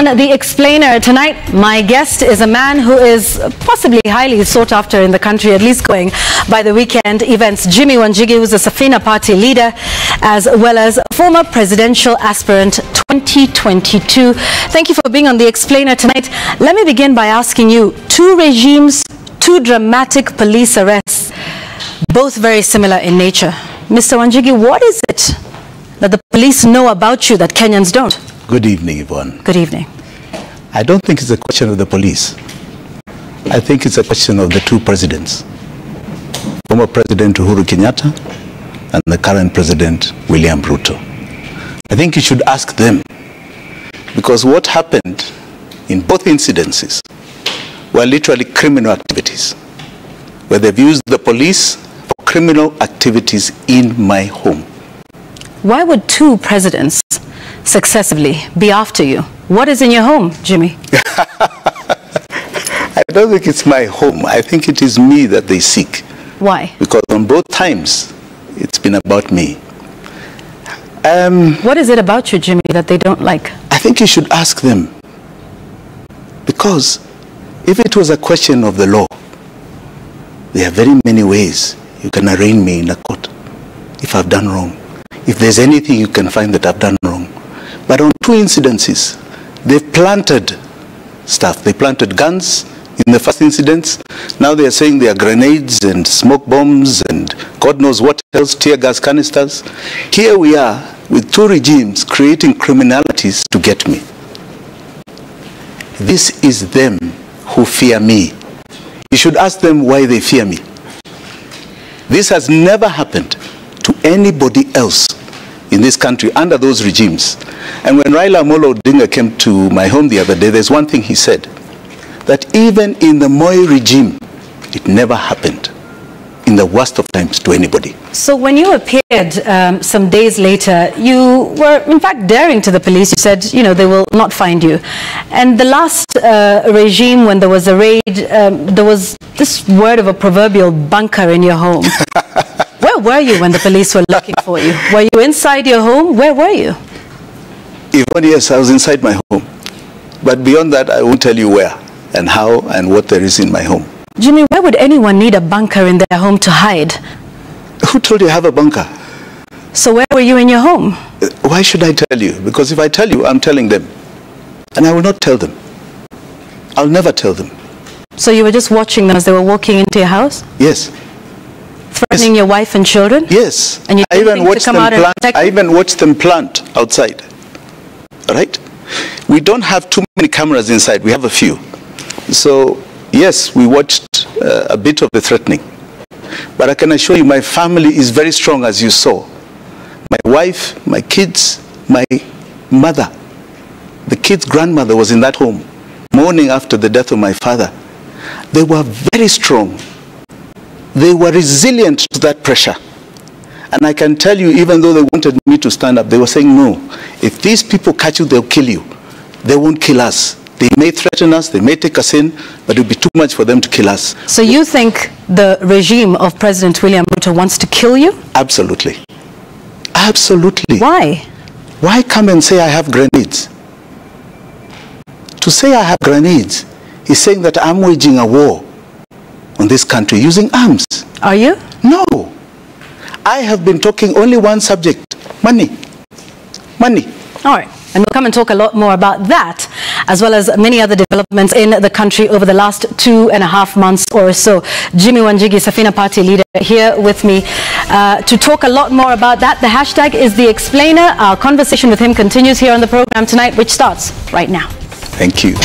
On The Explainer tonight, my guest is a man who is possibly highly sought after in the country, at least going by the weekend events. Jimi Wanjigi, who's a Safina party leader, as well as former presidential aspirant 2022. Thank you for being on The Explainer tonight. Let me begin by asking you, two regimes, two dramatic police arrests, both very similar in nature. Mr. Wanjigi, what is it that the police know about you that Kenyans don't? Good evening, Yvonne. Good evening. I don't think it's a question of the police. I think it's a question of the two presidents. Former President Uhuru Kenyatta and the current President William Ruto. I think you should ask them, because what happened in both incidences were literally criminal activities, where they've used the police for criminal activities in my home. Why would two presidents successively be after you? What is in your home, Jimmy? I don't think it's my home. I think it is me that they seek. Why? Because on both times, it's been about me. What is it about you, Jimmy, that they don't like? I think you should ask them. Because if it was a question of the law, there are very many ways you can arraign me in a court if I've done wrong. If there's anything you can find that I've done wrong. But on two incidences, they've planted stuff. They planted guns in the first incidents. Now they are saying they are grenades and smoke bombs and God knows what else, tear gas canisters. Here we are with two regimes creating criminalities to get me. This is them who fear me. You should ask them why they fear me. This has never happened to anybody else in this country under those regimes. And when Raila Amolo Odinga came to my home the other day, there's one thing he said, that even in the Moi regime, it never happened in the worst of times to anybody. So when you appeared some days later, you were in fact daring to the police. You said, you know, they will not find you. And the last regime, when there was a raid, there was this word of a proverbial bunker in your home. Where were you when the police were looking for you? Were you inside your home? Where were you? Even yes, I was inside my home. But beyond that, I won't tell you where and how and what there is in my home. Jimmy, why would anyone need a bunker in their home to hide? Who told you I have a bunker? So where were you in your home? Why should I tell you? Because if I tell you, I'm telling them. And I will not tell them. I'll never tell them. So you were just watching them as they were walking into your house? Yes. Threatening your wife and children? Yes. And you I even watched them plant outside. All right? We don't have too many cameras inside. We have a few. So, yes, we watched a bit of the threatening. But I can assure you my family is very strong, as you saw. My wife, my kids, my mother. The kid's grandmother was in that home, mourning after the death of my father. They were very strong. They were resilient to that pressure. And I can tell you, even though they wanted me to stand up, they were saying, no, if these people catch you, they'll kill you. They won't kill us. They may threaten us, they may take us in, but it would be too much for them to kill us. So you think the regime of President William Ruto wants to kill you? Absolutely. Absolutely. Why? Why come and say I have grenades? To say I have grenades is saying that I'm waging a war on this country using arms. Are you? No. I have been talking only one subject, money. Money. All right. And we'll come and talk a lot more about that, as well as many other developments in the country over the last 2.5 months or so. Jimi Wanjigi, Safina party leader, here with me to talk a lot more about that. The hashtag is The Explainer. Our conversation with him continues here on the program tonight, which starts right now. Thank you.